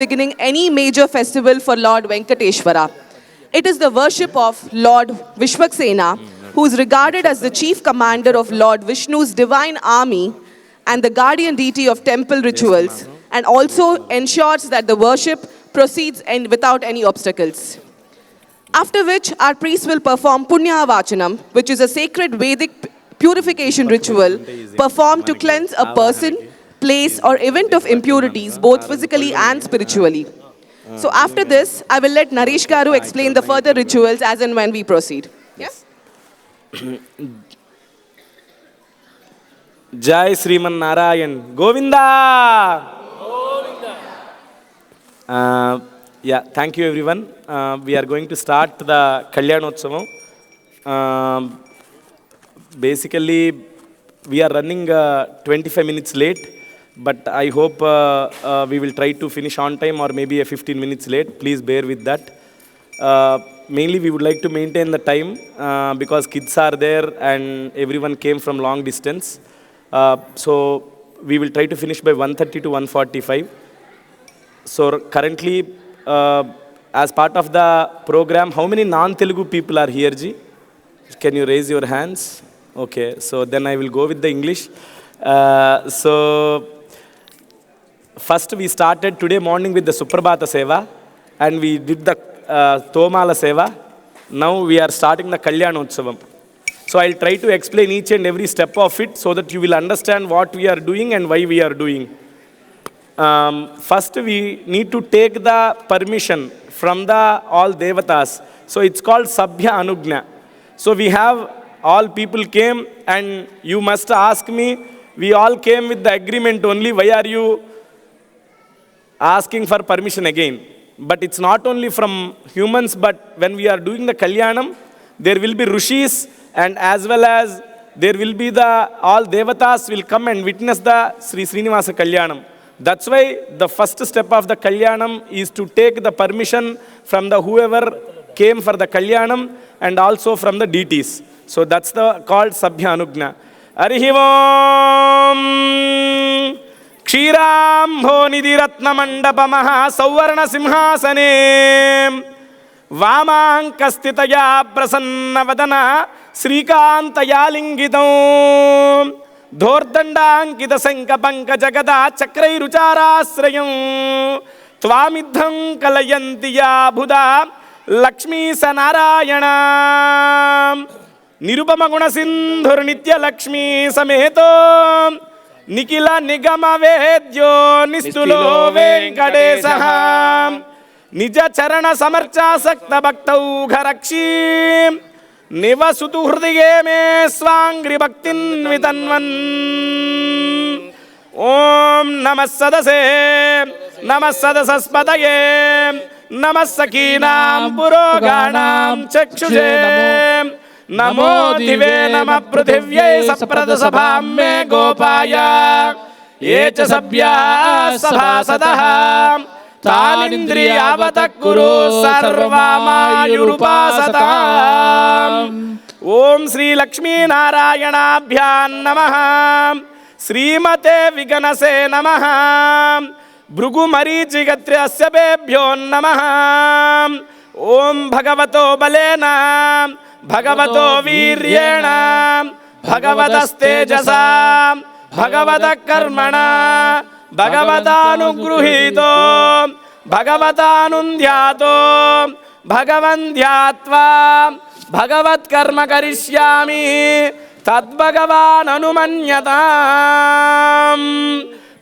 beginning any major festival for Lord Venkateshwara. It is the worship of Lord Vishwaksena, who is regarded as the chief commander of Lord Vishnu's divine army and the guardian deity of temple rituals, and also ensures that the worship proceeds without any obstacles. After which, our priests will perform Punya Vachanam, which is a sacred Vedic purification ritual performed to cleanse a person, place, or event of impurities, both physically and spiritually. So after this, I will let Naresh Garu explain the further rituals as and when we proceed. Yes? Jai Sriman Narayan. Govinda! Thank you everyone. We are going to start the Kalyanotsavam. Basically, we are running 25 minutes late, but I hope we will try to finish on time or maybe a 15 minutes late. Please bear with that. Mainly, we would like to maintain the time because kids are there and everyone came from long distance. So we will try to finish by 1:30 to 1:45. So currently, as part of the program, how many non-Telugu people are here, Ji? Can you raise your hands? Okay, so then I will go with the English. So first we started today morning with the Suprabhata Seva and we did the Tomala Seva. Now we are starting the Kalyanotsavam. So I'll try to explain each and every step of it so that you will understand what we are doing and why we are doing. First we need to take the permission from the all Devatas. So it's called Sabhya Anugna. So we have all people came and you must ask me, we all came with the agreement only, why are you asking for permission again? But it's not only from humans, but when we are doing the Kalyanam, there will be Rishis and as well as there will be the all Devatas will come and witness the Sri Srinivasa Kalyanam. That's why the first step of the Kalyanam is to take the permission from the whoever came for the Kalyanam and also from the deities. So that's the called Sabhya Anugna. Arihivom Kshiramho Nidhiratna Mandapa Maha Sauvarna Simhasane Vamankastitaya Prasanna Vadana Srikantaya Lingitam Dhordandankita Sankapanka Jagada Chakrai Rucharasrayam Tvamidham Kalayantiya Buddha Lakshmi Sanarayana Nirupama Guna Sindhur Nitya Lakshmi Sameto Nikila Nigama Vedyo Nistulo Venkatesaha Nija Charana Samarcha Sakta Bhaktau Gharakshi Nivasutu Hridiye Me Swangri Bhaktin Vitanvan Om Namas Sadase Namas Sadasaspadaye Namas Sakinam Puroganam Chakshuje Namo Dive Nama Prithivye Sapradasabham Me Gopaya Yecha Sabhya Sabhasadaha Tanindriyavatakuru Sarvamayurupasatam Om Sri Lakshmi Narayanabhyan Namaha Srimate Viganase Namaha Bhrugu Marichigatriyasya Bebhyo Namaha Om Bhagavato Balena Bhagavato Viryena Bhagavadastejasa Bhagavadakarmana Bhagavadanugrihito Bhagavadanundhyato Bhagavandhyatva Bhagavat karma karishyami Tad Bhagavan Anumanyatam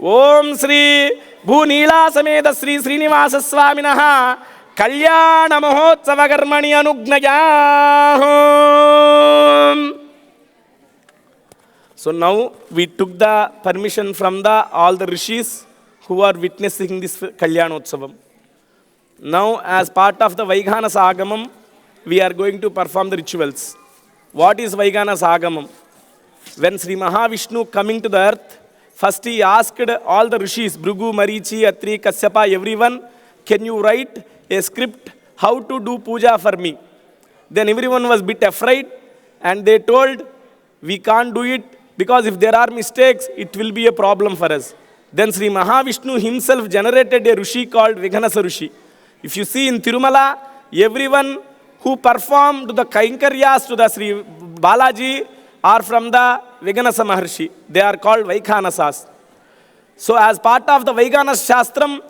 Om Sri Bhunila Sameda Sri Srinivasa Swaminaha Kalyana Mahotsava Karmani Anugnaya. So now we took the permission from all the rishis who are witnessing this Kalyanotsavam. Now as part of the Vaigana Sagamam, we are going to perform the rituals. What is Vaigana Sagamam? When Sri Mahavishnu coming to the earth, first he asked all the rishis, Bhrigu, Marichi, Atri, Kasyapa, everyone, can you write a script how to do puja for me? Then everyone was a bit afraid and they told, we can't do it because if there are mistakes, it will be a problem for us. Then Sri Mahavishnu himself generated a Rishi called Vighanasa Rishi. If you see in Tirumala, everyone who performed the Kainkaryas to the Sri Balaji are from the Vighanasa Maharshi. They are called Vaikhanasas. So as part of the Vaikhanasa Shastram,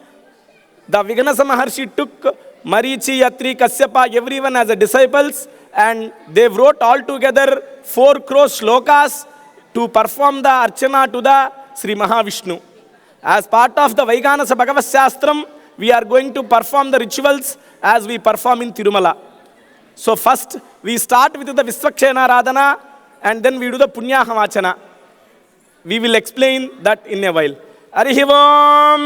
the Vighanasa Maharshi took Marichi, Yatri, Kasyapa, everyone as a disciples, and they wrote all together 4 crore shlokas to perform the Archana to the Sri Mahavishnu. As part of the Vaikhanasa Bhagavad Shastram, we are going to perform the rituals as we perform in Tirumala. So first, we start with the Visvakshena Radhana, and then we do the Punya Hamachana. We will explain that in a while. Arihivom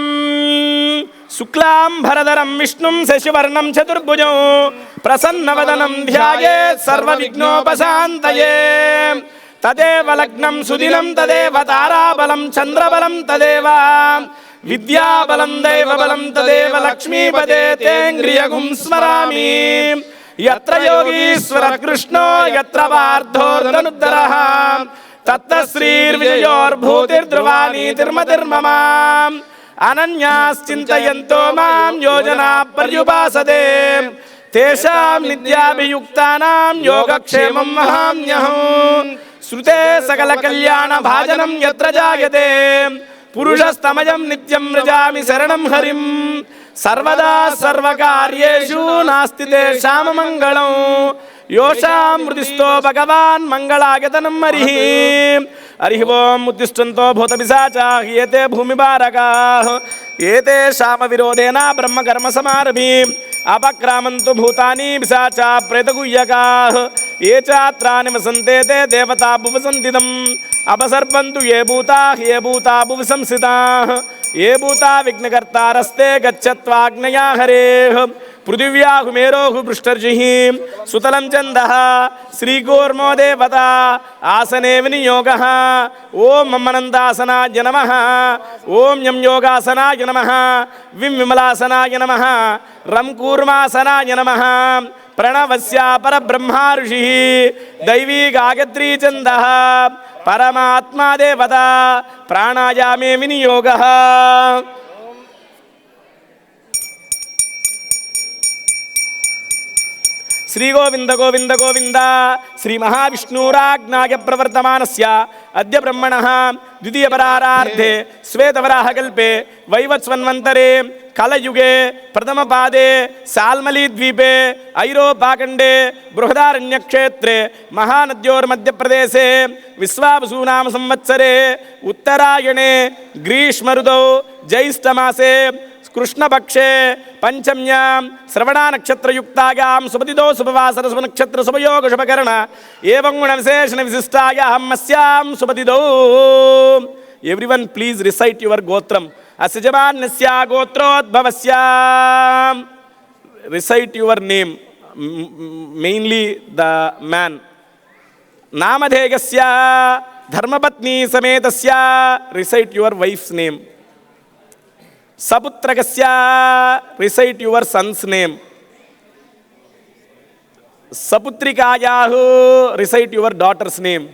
Suklam Bharadaram Vishnum Seshivarnam Chaturbhujam Prasannavadanam Dhyayet Sarva Vignopasantaye Tadeva Lagnam Sudinam Tadeva Tarabalam Chandrabalam Tadeva Vidyabalam Devabalam Tadeva Lakshmi Padetengriya Smarami Yatra Yogishwara Krishna Yatra Vardhodhanuddaraha Tatta Srir Vijayor Bhutir Dhruvani Tirmatirmamam Ananyas Chintayanto Mam Yojana Paryupasade Tesham Nidyabhiyuktanam Yogakshemam Mahamyaham Srute Sakala Kalyana Bhajanam Yatra Jayate Purushastamayam Nityam Rajami Saranam Harim Sarvada Sarvakaryeshu Nastite Shamamangalam Yosham Mrudisto Bhagavan Mangalagatanam Marihim Arihivom Muddhistanto Bhota Bisacha Yete Bhumi Baraka Yete Shama Virodena Brahma Karma Samarabhim Apakramantu Bhutani Bisacha Pretaguyaka Yechatrani Vasantete Devata Bhuvasantidam Abasarpantu Ye Bhuta Bhuvasamsita Ye Bhuta Vignakartaraste Gacchatvagnaya Hare Prudivyahu Merohu Brushtarjihim Sutalam Chandaha Sri Gormo Devata Asane Viniyogaha Om Mamanandasana Janamaha Om Yam Yogasana Janamaha Vim Vimalasana Janamaha Ram Kurmasana Janamaha Pranavasya Parabrahma Rishihi Daivi Gagatri Chandaha Paramatma Devata Pranayame Viniyogaha Sri Govinda Govinda Govinda Sri Mahavishnuраಜ್ಞಾಯ ಪ್ರವರ್ತಮಾನಸ್ಯ ಅದ್ಯ ಬ್ರಹ್ಮಣಃ ದ್ವಿತೀಯ ಪರಾರಾರ್ಧೆ ಶ್ವೇತವರಾಹಕಲ್ಪೆ ವೈವತ್ಸ್ವನ್ವಂತರೆ ಕಲಯುಗೆ ಪ್ರಥಮ ಪಾದೆ ಸಾಲ್ಮಲಿ ದ್ವೀಪೆ ಐರೋಪಾಖಂಡೆ ಬೃಹದಾರಣ್ಯ ಕ್ಷೇತ್ರೆ ಮಹಾನದ್ಯೋರ್ಮಧ್ಯಪ್ರದೇಶೆ ವಿಶ್ವಾವಸೂನಾಮ ಸಂವತ್ಸರೆ ಉತ್ತರಾಯಣೆ ಗ್ರೀಷ್ಮ ಋತೌ ಜ್ಯೈಷ್ಠಮಾಸೆ कृष्णपक्षे पंचम्यां श्रवणा नक्षत्रयुक्तायां सुपतिदो सुपवासर सुपनक्षत्र सुपयोग शुभकर्ण एवं गुणविशेषण विशिष्टायां अस्यां सुपतिदो. Everyone please recite your gotram. Asjamannasya gotroద్భవస్య. Recite your name, mainly the man. Namadhegasya dharmapatni sametasya. Recite your wife's name. Saputragasya, recite your son's name. Saputrikayahu, recite your daughter's name.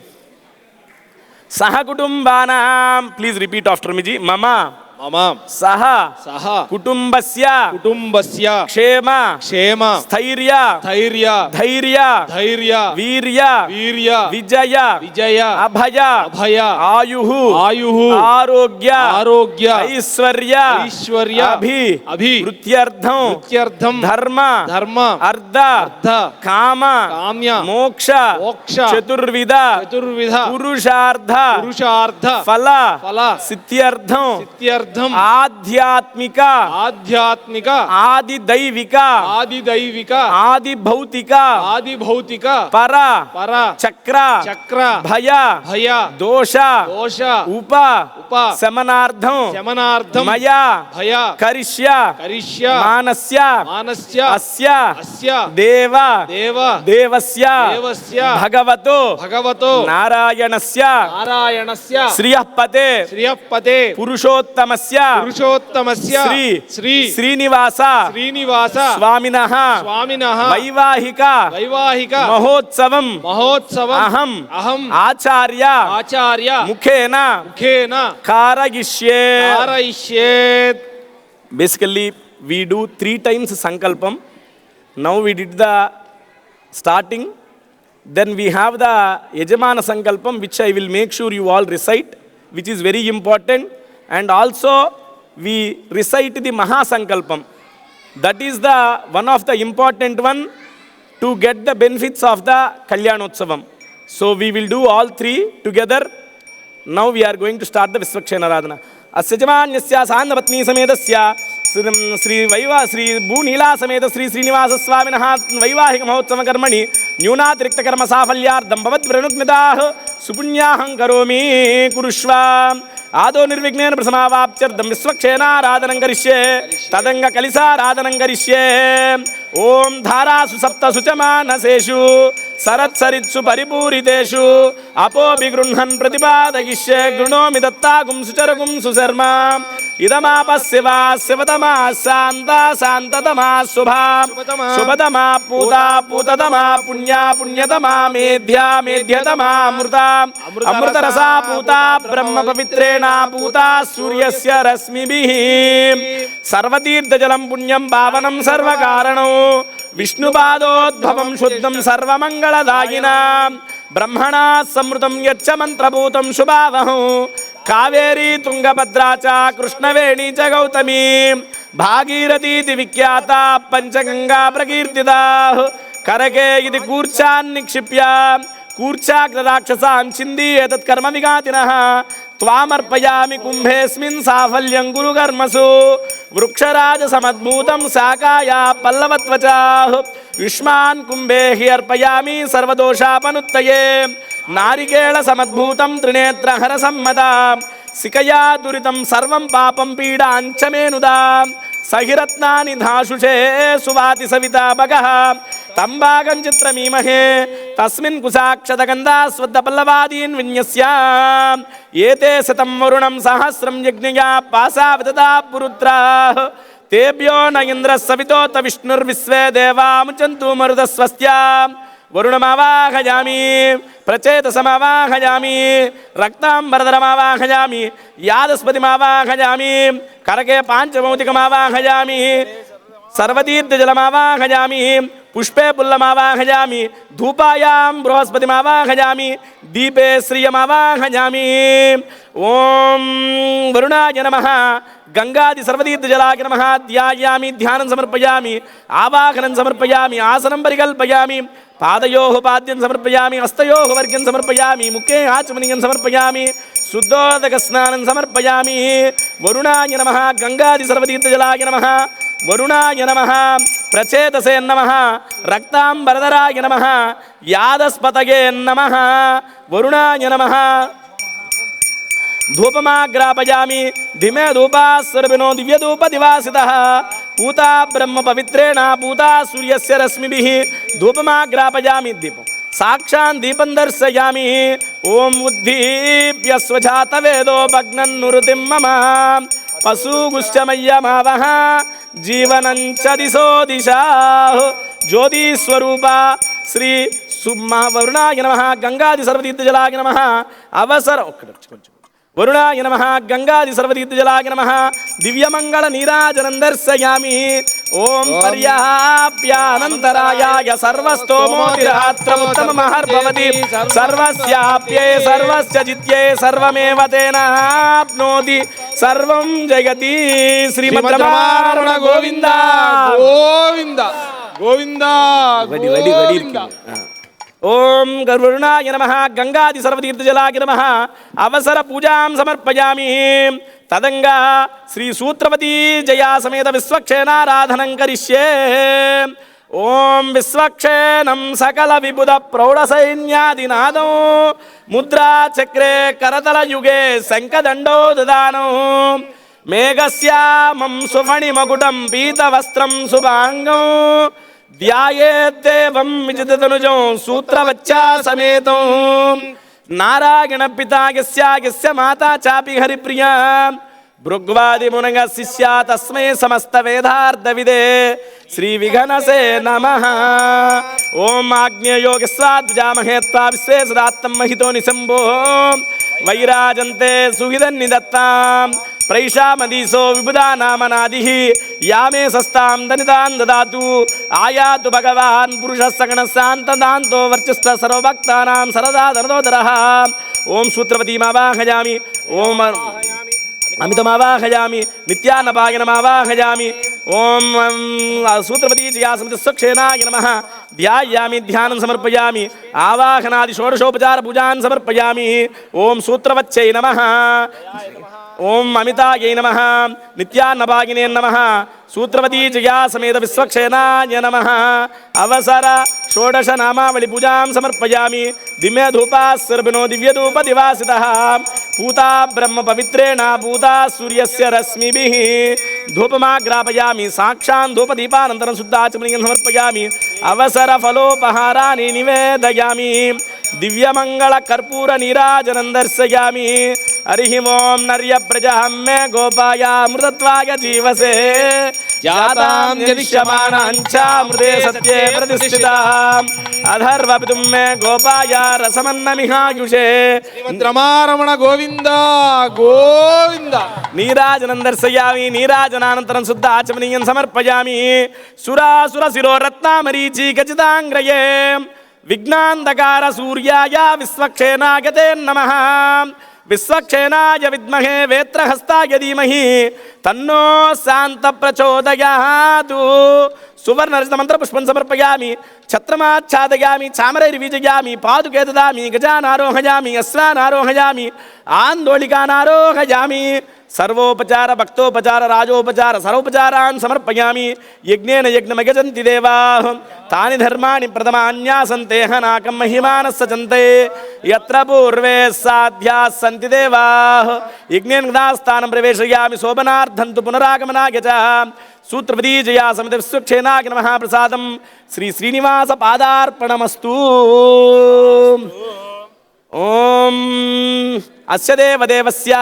Sahakutumbanam, please repeat after me ji. Mama Saha Kutumbasya Kshema Sthairya Dhairya Virya Vijaya Abhaya Ayuhu Arogya Aishwarya Abhi Vrutyardham Dharma Artha Kama Moksha Chaturvida Purushartha Phala Sityardham आध्यात्मिका आदिदैविका आदिभौतिका परा चक्र भया दोष उप शमनार्थं मया करिष्य मानस्य अस्य देवस्य भगवतो नारायणस्य श्रियः पते पुरुषोत्तमस्य పురుషోత్తమస్య శ్రీ శ్రీనివాస స్వామినః వైవాహిక మహోత్సవం అహం ఆచార్య ముఖేన కారయిష్యే. Basically, we do 3 times sankalpam. Now we did the starting. Then we have the Yajamana sankalpam, which I will make sure you all recite, which is very important. And also we recite the Mahasankalpam. That is the one of the important one to get the benefits of the Kalyanotsavam. So we will do all 3 together. Now we are going to start the Visvakshena Radhana. Asyajamanyasya Sandapatni Samedasya Sri Bhunila Sameda Sri Srinivasa Swaminaha Vaivahika Mahotsama Karmani Nyunatirikta Karma Safalyardham Bhavat Pranutnidah Supunyaham Karomi Kurushva Ado Nirvignena Prasamavapchardham Visvakshena Radhanam Karishye Tadanga Kalisa Radhanam Karishye Om Dhara Susapta Suchamanaseshu Sarat Saritsu Paripuriteshu Apo Bigrunhan Pratipadagishe Grunomi Dattagum Sucharagum Susarma Idamapasya Sivatama Santa Santatama Subha Subhatama Puta Putatama Punya Punyatama Medhya Medhyatama Amruta Amruta Rasa Puta Brahma Pavitrena Puta Suryasya Rasmibhihi Sarvatirtha Jalam Punyam Bhavanam Sarvakaranam Vishnupādodbhavam Shuddham Sarvamangaladāyinām Brahmanā Samrutam Yaccha Mantrabhūtam Shubhāvaham Kaveri Tungabhadrā ca Krishnaveni ca Gautami Bhagirathi Vikyātā Panchaganga Prakirtitā Karake Iti Kurchan Nikshipya Kurchakradakshasam Chindi Etat Karma Vigatinah Tvamarpayami Kumbhesmin Safalyam Guru Karmasu Vruksharaja Samadbhutam Sakaya Pallavatvacha Yushman Kumbhehi Arpayami Sarvadosha Panuttaye Narikela Samadbhutam Trinetra Harasammata Sikaya Duritam Sarvam Papam Pida Anchamenuda Sahiratnani Dhashushe Suvati Savita Bagaha Tambagam Chitramimahe Tasmin Kusakshadaganda Swadda Pallavadin Vinyasya Yete Satam Varunam Sahasram Yajnaya Pasa Vidata Purutra Tebhyo Nayindra Savitota Vishnur Visve Deva Muchantu Marudasvastya Varunamavahayami Prachetasamaavahayami Raktam Bharadaramavahayami Yadaspatimavahayami Karake Panchamaudikamavahayami Sarvatirtha Jalamavahayami Pushpe Pullamavahayami Dhupayam Brahaspatimaavahayami Deepe Sriyamavahayami Om Varunaya Namaha Gangadi Sarvatirtha Jalaki Namaha Dhyayami Dhyanam Samarpayami Avakanan Samarpayami Asanam Parikalpayami Padayoho Padyam Samarpayami Astayoho Vargyan Samarpayami Mukhe Achmaniyam Samarpayami Suddhodaka Snanam Samarpayami Varunaya Namaha Gangadi Sarvatirtha Jalaki Namaha Varunaya Namaha Prachetase Namaha Raktam Bharadharaya Namaha Yadaspataye Namaha Varunaya Namaha Dhupamagrapayami Dhime Dhupasarvino Divya Dhupa Divasitaha Puta Brahma Pavitrena Puta Suryasya Rasmibhihi Dhupamagrapayami Dipo Sakshan Deepam Darsayami Om Uddhipya Svajata Vedo Bhagnan Nurutim Mama Pasu Gushchamayamavaha Jivanancha Diso Disha Jyoti Swarupa Sri Summa Varunaya Namaha Gangadi Sarvatirtha Jalaki Namaha Avasara Varunaya Namaha Gangadi Sarvatirtha Jalaki Namaha Divyamangala Nirajanam Darsayami Om Paryapyanantaraya Sarvastomotiratra Uttama Maharbhavati Sarvasyapye Sarvasya Jitye Sarvameva Tena Apnoti Sarvam Jagati Srimad Ramarana Govinda Govinda Govinda Govinda Om Garvurunaya Namaha Gangadi Sarvatirtha Jalaki Namaha Avasara Pujam Samarpayami Tadanga Sri Sutravati Jaya Sameda Visvakshena Radhanam Karishye Om Visvakshenam Sakala Vibuddha Prauda Sainyadinadam Mudra Chakre Karatala Yuge Sankadando Dadano Megasyamam Sufani Makutam Pita Vastram Subhangam Dhyayedevam Vijitatanujam Sutravacha Sametam Narayana Pita Yasya Mata Chapi Haripriya భృగ్వాదిమునగ శిష్య తస్మై సమస్త వేదార్థవిదే శ్రీ విఘనసే నమః. ఓం ఆగ్నేయోగస్వాద్విజామహే త్వా విశ్వే సదాత్తం మహితో నిశంభో వైరాజంతే సుహిదన్నిదత్తాం ప్రైషామదీశో విబుధా నామనాదిః యామే సస్తాం దనితాం దదాతు Aiath భగవాన్ పురుషः సగణశాంతదాంతో వర్చస్వ సర్వభక్తానాం సరదా ధనదోదరః. ఓం సూత్రవతీమావాహయామి, ఓం అమితమావాహయామి, నిత్యాన్నపాయనమావాహయామి. ఓం సూత్రవతీ జయాసమితిస్వక్షేనాయ నమః. ధ్యాయామి, ధ్యానం సమర్పయామి. ఆవాహనాది షోడశోపచార పూజాన్ సమర్పయామి. ఓం సూత్రవచ్చై నమః. ఓం అమితాయై నమః. నిత్యాన్నపాయినే నమః. సూత్రవతీ జయా సమేత విశ్వక్షేనాయ నమః. అవసర షోడశ నామావళి పూజాం సమర్పయామి. దిమ్య ధూపాస్సర్భినో దివ్యధూప దివాసితః పూతా బ్రహ్మ పవిత్రేణ పూతా సూర్యస్య రశ్మిభిః ధూపమాగ్రాపయామి. సాక్షాన్ ధూపదీపానంతరం శుద్ధాచమనీయం సమర్పయామి. అవసర ఫలోపహారాన్ని నివేదయామి. దివ్యమంగళ కర్పూర నీరాజనం దర్శయామి. హరి ఓం నర్య ప్రజహం మే గోపాయ మృతత్వాయ జీవసే జాతాం జనిష్యమాణాంచ మృదే సత్యే ప్రతిష్ఠితాం అధర్వపితుం మే గోపాయ రసమన్నమిహాయుషే. రమారమణ గోవింద గోవింద. నీరాజనం దర్శయామి. నీరాజనానంతరం శుద్ధ ఆచమనీయం సమర్పయామి. సురాసుర శిరో రత్నామరీచి ఖచ్చితాంగ్రయే విఘ్నాంధకార సూర్యాయ విశ్వక్షేనాయ తే నమః. విశ్వక్షేనాయ విద్మహే వేత్రహస్తాయ ధీమహి తన్నో శాంత ప్రచోదయాతు. సువర్ణరచిత మంత్రపుష్పం సమర్పయామి. ఛత్రమాచ్ఛాదయామి. చామరైర్విజయామి. పాదుకే దదామి. గజానారోహయామి. అశ్వానారోహయామి. ఆందోళికానారోహయామి. సర్వోపచార భక్తోపచార రాజోపచార సర్వోపచారాన్ సమర్పయామి. యజ్ఞేన యజ్ఞమగజంతి దేవాః తాని ధర్మాణి ప్రథమాన్యాసంతేహ నాకం మహిమానః సచంతే యత్ర పూర్వే సాధ్యాः సంతి దేవాః. యజ్ఞేన గదాస్థానం ప్రవేశయామి. శోభనార్థం తు పునరాగమనాయ చ. సూత్రవతీ జయా సమిత విశ్వక్షేనాయ నమః. ప్రసాదం శ్రీ శ్రీనివాస పాదార్పణమస్తు. ఓం అస్య దేవదేవస్య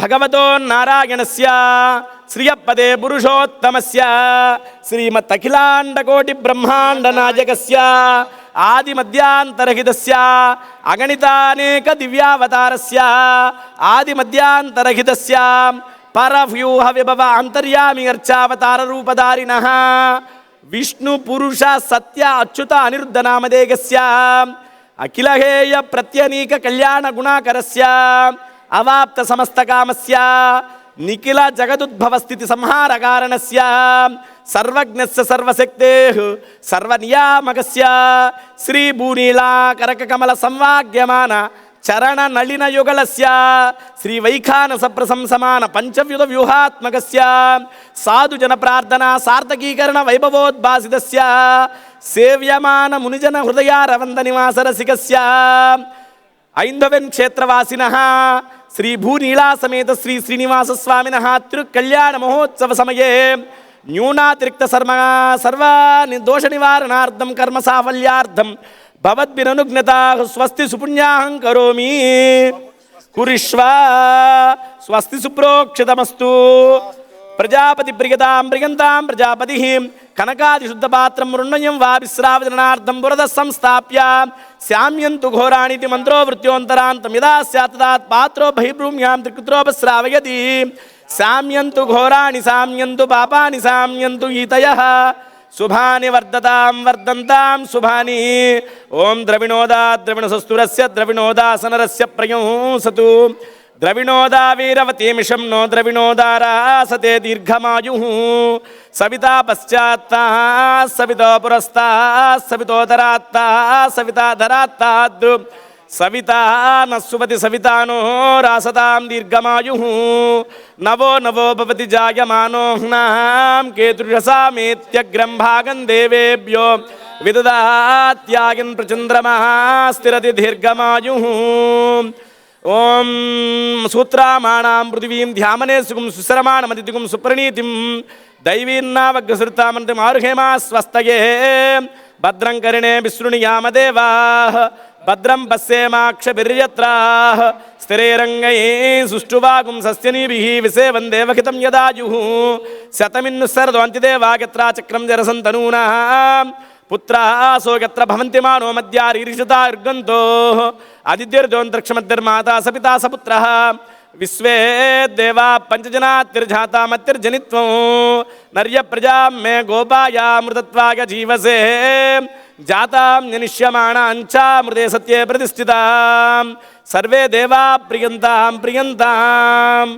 భగవతో నారాయణస్య శ్రియపదే పురుషోత్తమస్య శ్రీమదఖిలాండకోటి బ్రహ్మాండ నాయకస్య ఆదిమధ్యాంతరహితస్య అగణితానేక దివ్యావతారస్య ఆదిమధ్యాంతరహితస్య పరవ్యూహ విభవ అంతర్యామి అర్చావతార రూపధారిణః విష్ణు పురుష సత్య అచ్యుత అనిరుద్ధ నామధేయస్య అఖిలహేయ ప్రత్యనీక కళ్యాణ గుణాకరస్య అవాప్త సమస్త కామస్య నిఖిల జగదుద్భవ స్థితి సంహార కారణస్య సర్వజ్ఞస్య సర్వశక్తేః సర్వనియామకస్య శ్రీ భూనీలా కరక కమల సంవాగ్యమాన చరణ నళిన యుగళస్య శ్రీ వైఖానస ప్రశంసమాన పంచవ్యుధ వ్యూహాత్మకస్య సాధు జన ప్రార్థన సార్థకీకరణ వైభవోద్భాసితస్య సేవ్యమాన మునిజన హృదయారవంద నివాస రసికస్య ఐంధవన్ క్షేత్రవాసినః శ్రీ భూనీలా సమేత శ్రీ శ్రీనివాస స్వామినః తిరుకళ్యాణ మహోత్సవ సమయే న్యూనాతిరిక్త సర్వ దోష నివారణార్థం కర్మ సాఫల్యార్థం భవద్భిరనుజ్ఞతాః స్వస్తి సుపుణ్యాహం కరోమి కురిష్వ స్వస్తి సుప్రోక్షితమస్తు. ప్రజాపతి ప్రియతాం ప్రియంతాం ప్రజాపతి కనకాది శుద్ధపాత్రం మృణ్మయం వా విశ్రావజనార్థం బురద సంస్థాప్య శామ్యంతు ఘోరాణితి మంత్రో వృత్యోంతరాంతం యదా స్యాత్ తదాత్ పాత్రో బహిర్భూమ్యాం త్రికృత్రోపస్రావయతి శామ్యంతు ఘోరాణి శామ్యంతు పాపాని శామ్యంతు ఈతయః శుభాని వర్ధతాం వర్ధంతాం శుభాని. ఓం ద్రవిణోదా ద్రవిణసస్తురస్య ద్రవిణోదాసనరస్య ప్రయంసతు ద్రవిణోదా వీరవతీమిషం నో ద్రవిణోదారాసతే దీర్ఘమాయుః సవితా పశ్చాత్తా సవితో పురస్తా సవితోదరాత్తా సవితాధరాత్తాద్ సవితా నస్సుపతి సవితానో రాసతాం దీర్ఘమాయుః నవో నవో భవతి జాయమానోహ్నాం కేతుర్యసామేత్యగ్రం భాగం దేవేభ్యో విదదాత్యాగన్ ప్రచంద్రమా స్థిరతి దీర్ఘమాయుః. ఓం సూత్రామాణాం పృథివీం ధ్యామనే సుఖం సుశ్రమాణమతిథిగుం సుప్రణీతిం దైవీన్నావగ్రసృతామంతిం ఆరుహేమా స్వస్తయే భద్రం కరిణే విశృణుయామ దేవాః భద్రం పశ్యేమాక్షభిర్యత్రాః స్థిరైరంగయే సుష్ఠువాగుం సస్యనీభిః విసేవం దేవహితం యదాయుః శతమిన్నుస్సర్దోంతిదేవాగత్రా చక్రం జరసంతనూనాః పుత్రాసో యత్ర భవంతి మానో మధ్యారీరిషతా యుర్గంతో అదిత్యర్దోంతరిక్షమద్దిర్మాతా సపితా సపుత్రః విశ్వే దేవా పంచజనాత్తిర్జాతా మత్తిర్జనిత్వం నర్య ప్రజాం మే గోపాయామృతత్వాయ జీవసే జాతాం జనిష్యమాణాంచామృతే సత్యే ప్రతిష్ఠితాం సర్వే దేవా ప్రియంతాం ప్రియంతాం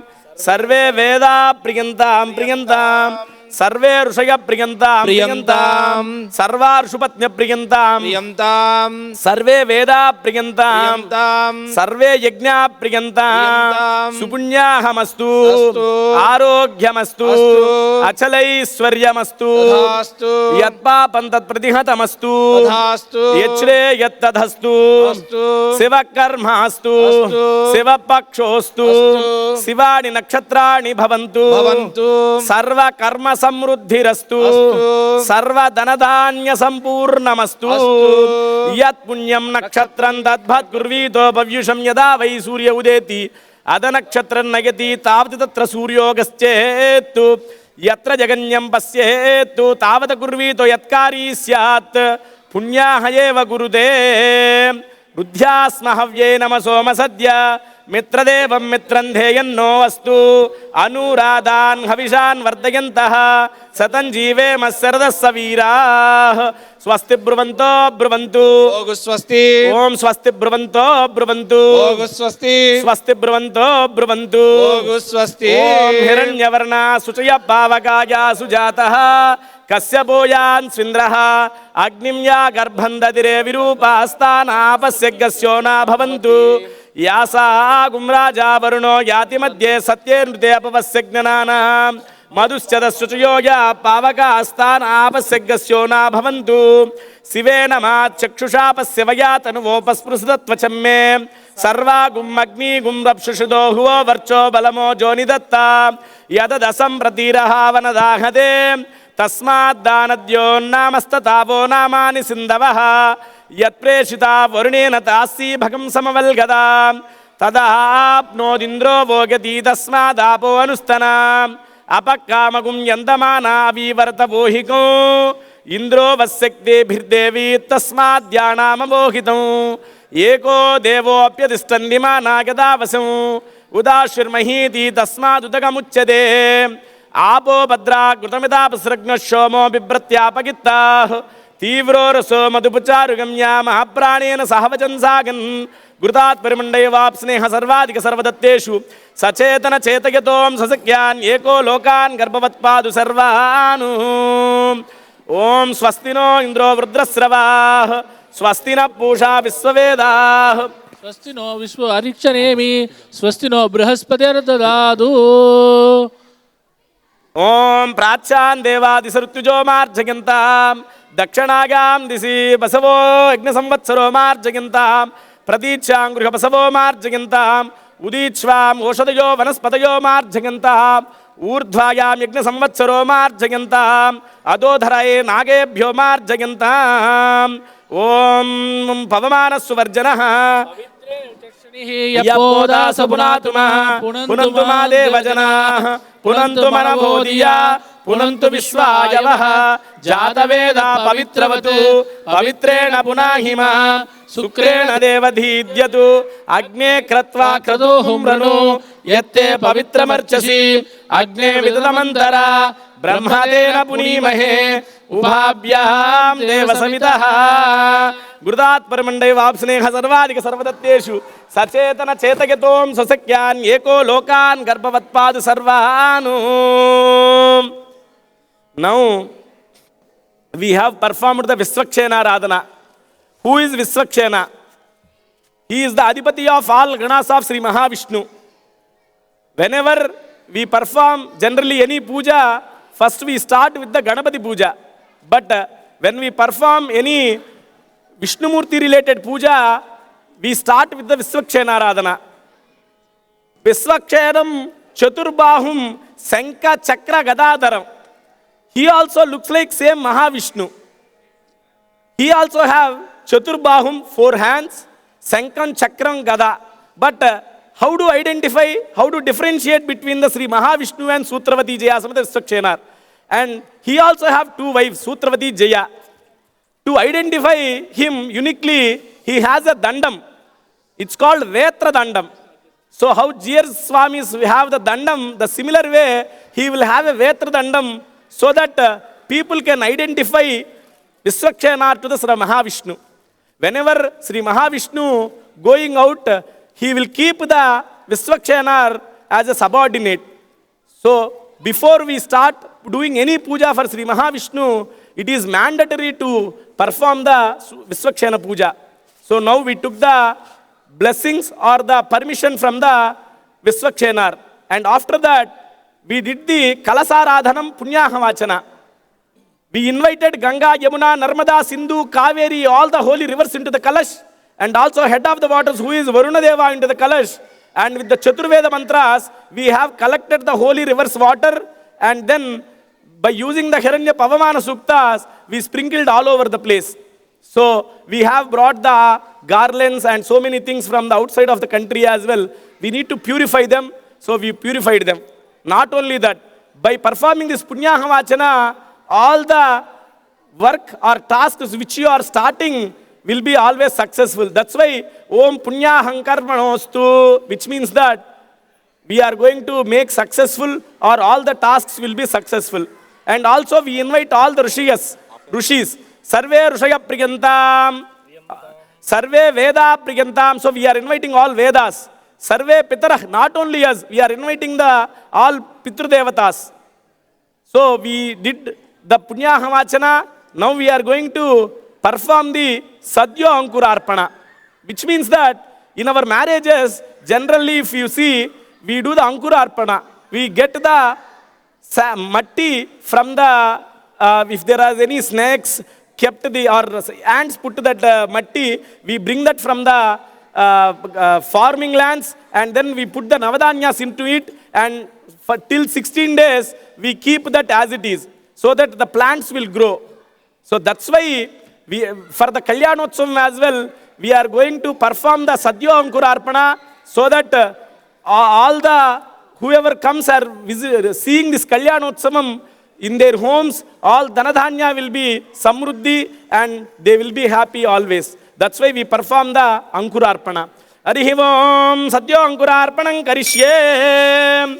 సర్వే వేదా ప్రియంతాం ప్రియంతాం సర్వే ఋషయ ప్రియంతాం ప్రియంతాం సర్వార్షుపత్న్య ప్రియంతాం ప్రియంతాం సర్వే వేదా ప్రియంతాం ప్రియంతాం సర్వే యజ్ఞా ప్రియంతాం ప్రియంతాం సుపుణ్యాహమస్తు అస్తు ఆరోగ్యమస్తు అస్తు అచలైశ్వర్యమస్తు తథాస్తు యత్పాపం తత్ప్రతిహతమస్తు తథాస్తు యచ్ఛ్రేయత్తదస్తు అస్తు శివకర్మాస్తు అస్తు శివపక్షోస్తు అస్తు శివాని నక్షత్రాణి భవంతు భవంతు సర్వకర్మ సమృద్ధిరస్తు అస్తు సర్వధనధాన్య సంపూర్ణమస్తు అస్తు యత్ పుణ్యం నక్షత్రం తద్భత్ కుర్వీతో భవ్యుషం యదా వై సూర్య ఉదేతి అదనక్షత్రం నయతి తావతి తత్ర సూర్యోగశ్చేత్తు యత్ర జగన్యం పశ్యేత్తు తావత కుర్వీతో యత్కారీ స్యాత్ పుణ్యాహ ఏవ గురుతే బుద్ధ్యాస్మ హవ్యే నమ సోమ సద్య మిత్రదేవం మిత్రం ధేయన్నో అస్తు అనురాధాన్ హవిషాన్ వర్ధయంతః సతం జీవేమ శరదస్స వీరాః స్వస్తి బ్రువంతో బ్రువంతు ఓగు స్వస్తి ఓం స్వస్తి బ్రువంతో బ్రువంతు ఓగు స్వస్తి స్వస్తి బ్రువంతో బ్రువంతు ఓగు స్వస్తి ఓం హిరణ్యవర్ణ శుచయ పావకాయ సుజాతః కశ్యపోయాన్ స్వింద్రః అగ్నిం యా గర్భం దదిరే విరూపాస్తానాపస్యగస్యోనా భవంతు యాసా గుమ్రాజా వరుణో యాతి మధ్యే సత్యే నృతే అపవస్యజ్ఞనానాం మధుశ్చదశుచయో యా పావకాస్తానాపస్యగస్యోనా భవంతు శివేన మా చక్షుషా పశ్యవయా తనువోపస్పృశుతత్వచం మే సర్వాగుం అగ్నిగుం రప్షుషుదో హువో వర్చో బలమో జోనిదత్తా యదదసం ప్రతీరహావనదాహదే తస్మాద్దానద్యోన్నామస్తతావో నామాని సింధవః యత్ప్రేషితా వరుణేన తాస్సీ భగం సమవల్గదా తదాప్నోదింద్రో వోగతి తస్మాదాపో అనుస్తనా అపకామగుం యందమానావీవర్తవోహికం ఇంద్రో వశక్తిభిర్దేవీ తస్మాద్యానామమోహితం ఏకో దేవోప్యతిష్టన్నిమానాగదావశం ఉదాశుర్మహీతి తస్మాదుదగముచ్యతే ఆపో భద్రా కృతమితాపసృగ్నశోమో బిభ్రత్యాపగిత్తాః తీవ్రో రసో మధుపుచారుగమ్యా మహాప్రాణేన సహవచన్ సాగన్ గురుతాత్ పరిమండయవాప్స్నేహ సర్వాధిక సర్వదత్తేషు సచేతన చేతయతోం ససఖ్యాన్ ఏకో లోకాన్ గర్భవత్పాదు సర్వాను ఓం స్వస్తినో ఇంద్రో వృద్రస్రవాః స్వస్తిన పూషా విశ్వవేదాః స్వస్తి నో విశ్వ అరీక్షనేమి స్వస్తి నో బృహస్పతిర్దదాదు ఓం ప్రాచ్యాన్ దేవాదిశరుత్యుజో మార్జయంతాం దక్షిణాగాం దిశి బసవో యజ్ఞ సంవత్సరో మార్జయంతాం ప్రతీచ్యాం గృహ బసవో మార్జయంతాం ఉదీచ్వాం ఓషధయో వనస్పతయో మార్జయంతాం ఊర్ధ్వాయాం యజ్ఞ సంవత్సరో మార్జయంతాం అదోధరయే నాగేభ్యో మార్జయంతాం ఓం పవమానస్సువర్జనః యపోదాస పునాతుమః పునంతు మా దేవజనాః పునంతు మనవోదియా పునంతు విశ్వాయవః జాతవేదా పవిత్రవతు పవిత్రేణ పునాహిమా శుక్రేణ దేవధీద్యతు అగ్నే క్రత్వా క్రతోహుమ్రను యత్తే పవిత్రమర్చసి అగ్నే విదతమంతరా బ్రహ్మదేన పునీమహే ఉభాభ్యాం దేవ సమితః గురుదాత్ పరిమండయవాప్స్నేహ సర్వాధిక సర్వదత్తేషు సచేతన చేతయతోం ససఖ్యాన్ ఏకో లోకాన్ గర్భవత్పాదు సర్వాను. Now we have performed the Visvakshena Radhana. Who is Visvakshena? He is the Adipati of all Ganas of Sri Mahavishnu. Whenever we perform generally any puja, first we start with the Ganapati puja. But when we perform any Vishnumurti related puja, we start with the Visvakshena Radhana. Visvakshenam Chaturbahum Sankha Chakra Gadadaram. He also looks like same Mahavishnu. He also have Chaturbahum, 4 hands, Sankam, Chakram, Gada. But how to identify, how to differentiate between the Sri Mahavishnu and Sutravati Jaya, Samata Vishwakshenar. And he also have two wives, Sutravati Jaya. To identify him uniquely, he has a dandam. It's called Vetra Dandam. So how Jiyar Swamis have the dandam, the similar way, he will have a Vetra Dandam so that people can identify Vishwakshenar to the Sri Mahavishnu. Whenever Sri Mahavishnu going out, he will keep the Vishwakshenar as a subordinate. So before we start doing any puja for Sri Mahavishnu, it is mandatory to perform the Vishwakshena puja. So now we took the blessings or the permission from the Vishwakshenar. And after that, we did the Kalasaradhanam Punyahavachana. We invited Ganga, Yamuna, Narmada, Sindhu, Kaveri, all the holy rivers into the Kalash. And also head of the waters, who is Varuna Deva, into the Kalash. And with the Chaturveda mantras, we have collected the holy river's water. And then by using the Hiranya Pavamana Suktas, we sprinkled all over the place. So we have brought the garlands and so many things from the outside of the country as well. We need to purify them. So we purified them. Not only that, by performing this Punyahavachana, all the work or tasks which you are starting will be always successful. That's why Om Punyahankarmanostu, which means that we are going to make successful or all the tasks will be successful. And also we invite all the Rishis. Sarve Rishaya Priyantam, Sarve Veda Priyantam. So we are inviting all Vedas. Sarve Pitarah, not only us, we are inviting the all Pitru Devatas. So we did the Punyahavachana. Now we are going to perform the Sadhya Ankurarpana, which means that in our marriages, generally if you see, we do the Ankurarpana. We get the matti from the, if there are any snakes kept the, or ants put to that matti, we bring that from the farming lands and then we put the Navadanyas into it and for till 16 days, we keep that as it is so that the plants will grow. So that's why we, for the Kalyanotsavam as well, we are going to perform the Sadhya Ankurarpana so that all the, whoever comes are seeing this Kalyanotsavam in their homes, all Dhanadhanya will be Samruddhi and they will be happy always. That's why we perform the Ankurarpana. Arihivom Sadhya Ankurarpanam Karishye.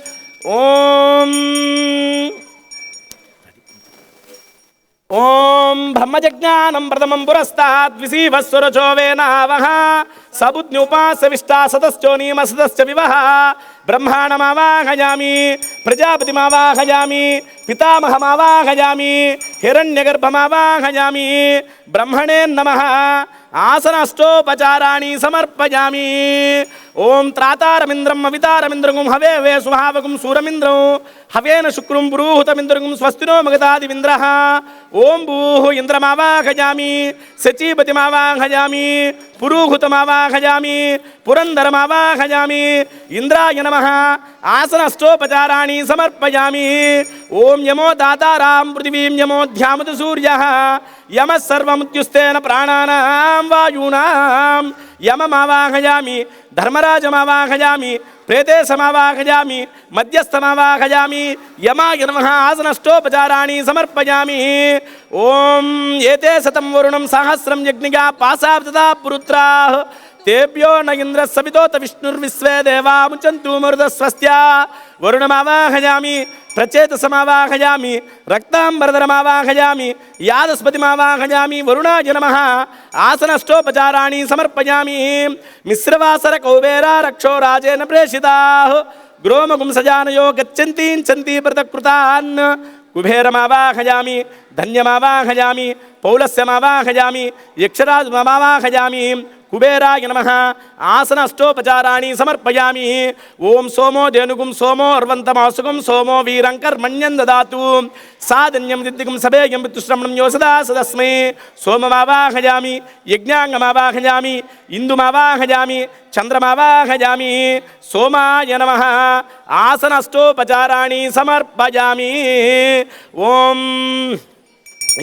Om Brahmajajnanam Pradhamam Purastat Visivaswaracho Venavaha Sabudnyupasa Vishta Satascho Nimasadascha Vivaha Brahmanam Avahayami Prajapatim Avahayami Pitamaham Avahayami Hiranyagarbham Avahayami Brahmane Namaha Asanastopacarani Samarpayami Om Trataramindram Avitaramindram Have Suhavagum Suramindram Havena Shukrum Puruhutamindram Swastino Magadadi Vindraha Om Buhu Indramavahayami Sachipatimavahayami Puruhutamavahayami Purandaramavahayami Indraya Namaha Asanastopacarani Samarpayami Om Yamo Dataram Prithivim Yamo Dhyamatu Suryaha Yamas Sarvamutyustena Prananam Vayunam Yamamavahayami Dharmarajamavahayami Prete Samavahayami Madhyasthamavahayami Yamaya Namaha Asanastopacarani Samarpayami Om Yete Satam Varunam Sahasram Yagniga Pasavtada Purutrah Tebhyo Nagindra Sabitota Vishnur Visve Deva Muchantu Murda Swastya Varunamavahayami Pracheta Samavahayami Raktam Bharadaramavahayami Yadaspatiamavahayami Varuna Janamaha Asanastopacarani Samarpayami Misravasara Kovera Raksho Rajena Preshita Gromagum Sajanayo Gachantin Chanti Pratakrutan Kubheramavahayami Dhanyamavahayami Paulasyamavahayami Yaksharazmavahayami Kuberaya Namaha Asanastopacarani Samarpayami Om Somo Denugum Somo Arvantamasugum Somo Virankar Manyandadatu Sadanyam Didigum Sabegam Pitusramam Yosada Sadasme Somamavahayami Yajnangamavahayami Indumavahayami Chandramavahayami Soma Yanamaha Asanastopacarani Samarpayami Om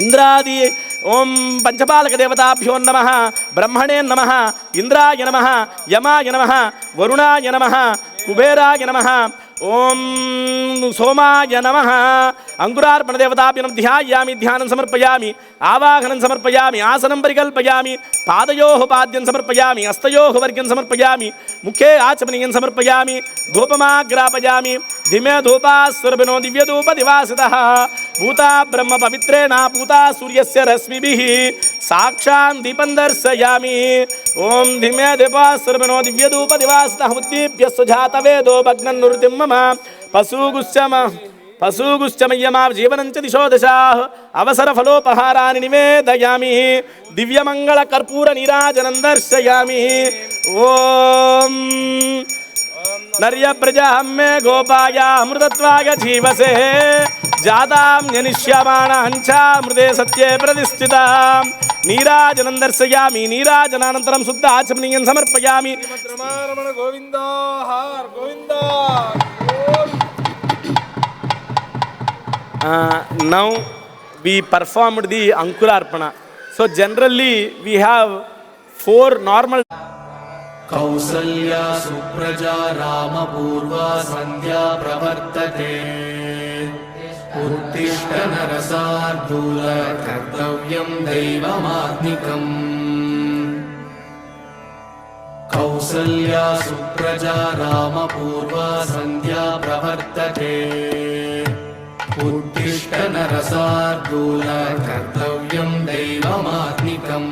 ఇంద్రాది ఓం పంచపాలక దేవతాభ్యో నమః బ్రహ్మణే నమః ఇంద్రాయ నమః యమాయ నమః వరుణాయ నమః కుబేరాయ నమః ఓం సోమాయ నమః అంకురార్పణ దేవతాభ్యం ధ్యాయామి ధ్యానం సమర్పయామి ఆవాహనం సమర్పయామి ఆసనం పరికల్పయామి పాదయోః పాద్యం సమర్పయామి హస్తయోః వర్గ్యం సమర్పయామి ముఖే ఆచమనీయం సమర్పయామి ధూపమాగ్రాపయామి ధిమే ధూపాస్వరభినో దివ్యధూప దివాసితః భూతా బ్రహ్మ పవిత్రేణ భూతా సూర్యస్య రశ్మిభిః సాక్షాన్ దీపం దర్శయామి ఓం ధిమే ధూపాస్వరభినో దివ్యధూప దివాసితః ఉద్దీప్య సుజాతవేదో భగ్నన్నుర్తిం మమ పశూగుశ్చమయ్యమా జీవనంచ దిశో దశాః అవసర ఫలోపహారాన్ని నివేదయామి దివ్యమంగళ కర్పూర నీరాజనం దర్శయామి ఓం నర్య ప్రజాహమ్మే గోపాయ అమృతత్వాయ జీవసే జాతాం జనిష్యమాణాంచామృతే సత్యే ప్రతిష్ఠితాం నీరాజనం దర్శయామి నీరాజనానంతరం శుద్ధ ఆచమనీయం సమర్పయామి Ramana Govinda Hari Govinda now we performed the Ankurarpana. So generally we have 4 normal. Kausalya Supraja रामपूर्वा सन्ध्या प्रवर्तते उत्तिष्ठ नरसार्दूल कर्तव्यं दैवमात्मिकम् कौसल्या सुप्रजा रामपूर्वा सन्ध्या प्रवर्तते उत्तिष्ठ नरसार्दूल कर्तव्यं दैवमात्मिकम्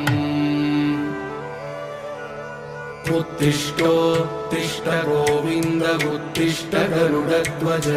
उत्तिष्ठोत्तिष्ठ गोविन्द उत्तिष्ठ गरुडध्वज